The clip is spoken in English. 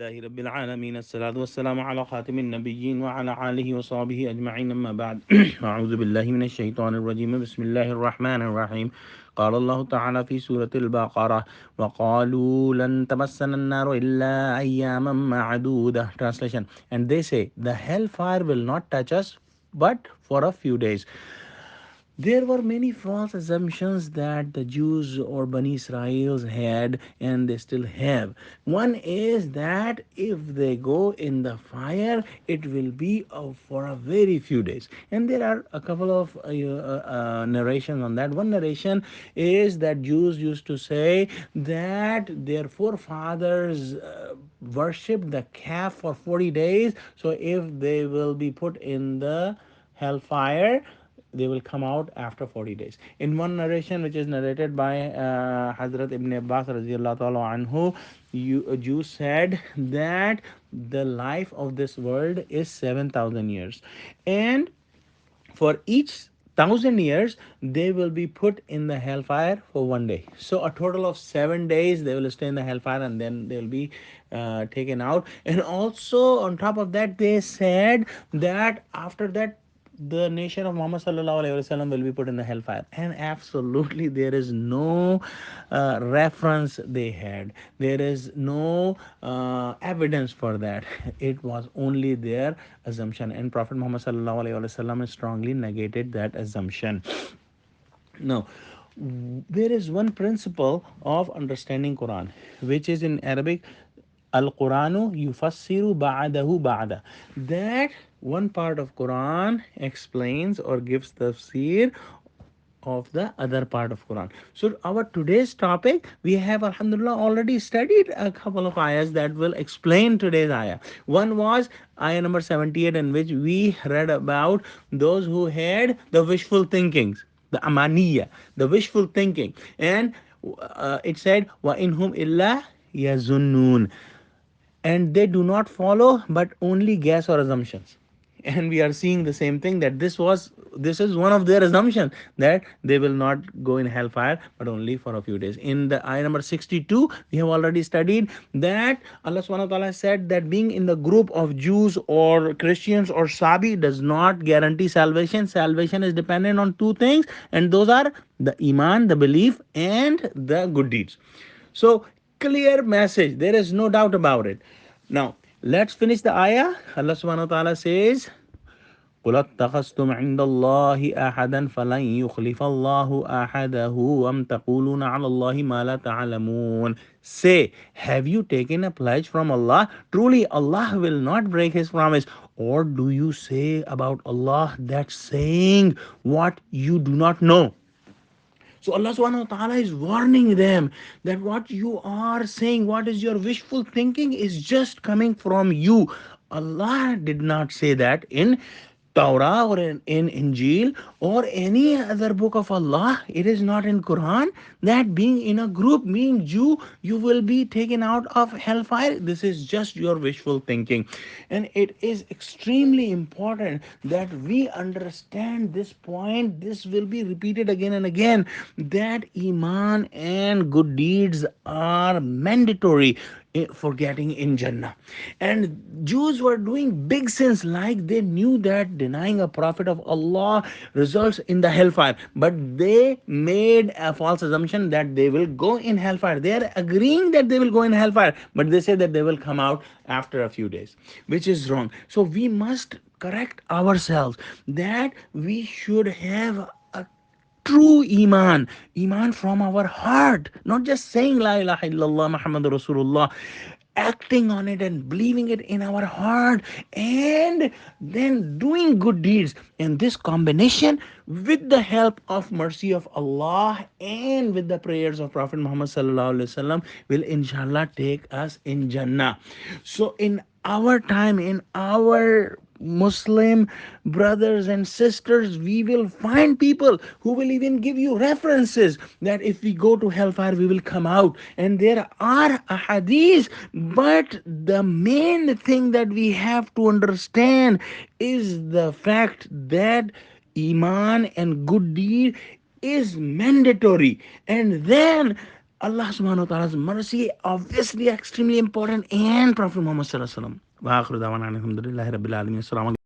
لله رب العالمين الصلاة والسلام على خاتم النبيين وعلى آله وصحبه أجمعين أما بعد أعوذ بالله من الشيطان الرجيم بسم الله الرحمن الرحيم قال الله تعالى في سورة البقرة وقالوا لن تمسنا النار إلا أياما معدودة. Translation: and they say the hellfire will not touch us but for a few days. There were many false assumptions that the Jews or Bani Israels had, and they still have. One is that if they go in the fire, it will be for a very few days. And there are a couple of narrations on that. One narration is that Jews used to say that their forefathers worshipped the calf for 40 days. So if they will be put in the hellfire, they will come out after 40 days. In one narration, which is narrated by Hazrat Ibn Abbas radiallahu ta'ala anhu, you said that the life of this world is 7,000 years, and for each 1,000 years they will be put in the hellfire for one day. So a total of 7 days they will stay in the hellfire, and then they'll be taken out. And also on top of that, they said that after that the nation of Muhammad sallallahu alaihi wasallam will be put in the hellfire. And absolutely there is no reference they had. There is no evidence for that. It was only their assumption, and Prophet Muhammad sallallahu alaihi wasallam strongly negated that assumption. Now, there is one principle of understanding Quran, which is in Arabic, Al-Quranu yufassiru ba'dahu ba'da. That one part of Quran explains or gives tafsir of the other part of Quran. So our today's topic, we have alhamdulillah already studied a couple of ayahs that will explain today's ayah. One was ayah number 78, in which we read about those who had the wishful thinkings, the amaniya, the wishful thinking. And it said wa inhum illa yazunnun, and they do not follow but only guess or assumptions. And we are seeing the same thing, that this is one of their assumptions, that they will not go in hellfire but only for a few days. In the ayah number 62, we have already studied that Allah subhanahu wa ta'ala said that being in the group of Jews or Christians or Sabi does not guarantee salvation. Salvation is dependent on two things, and those are the iman, the belief, and the good deeds. So clear message, there is no doubt about it. Now let's finish the ayah. Allah subhanahu wa ta'ala says, قل اتخذتم عند الله أحدا فلن يخلف الله أحده وأم تقولون على الله ما لا تعلمون. Say, have you taken a pledge from Allah? Truly Allah will not break his promise. Or do you say about Allah that saying what you do not know? So Allah subhanahu wa ta'ala is warning them that what you are saying, what is your wishful thinking, is just coming from you. Allah did not say that in Torah or in Injil or any other book of Allah. It is not in Quran that being in a group, being Jew, you will be taken out of hellfire. This is just your wishful thinking. And it is extremely important that we understand this point. This will be repeated again and again, that Iman and good deeds are mandatory for getting in Jannah. And Jews were doing big sins, like they knew that denying a prophet of Allah results in the hellfire, but they made a false assumption that they will go in hellfire. They are agreeing that they will go in hellfire, but they say that they will come out after a few days, which is wrong. So we must correct ourselves, that we should have a true iman from our heart, not just saying la ilaha illallah Muhammad Rasulullah, acting on it and believing it in our heart, and then doing good deeds. And this combination, with the help of mercy of Allah and with the prayers of Prophet Muhammad sallallahu alaihi wasallam, will inshallah take us in Jannah. So in our time, in our Muslim brothers and sisters, we will find people who will even give you references that if we go to hellfire, we will come out. And there are ahadith, but the main thing that we have to understand is the fact that Iman and good deed is mandatory. And then Allah subhanahu wa ta'ala's mercy, obviously extremely important, and Prophet Muhammad sallallahu alaihi wasallam. Wa akhiru da'wana alhamdulillahi rabbil alamin. Assalamu alaikum.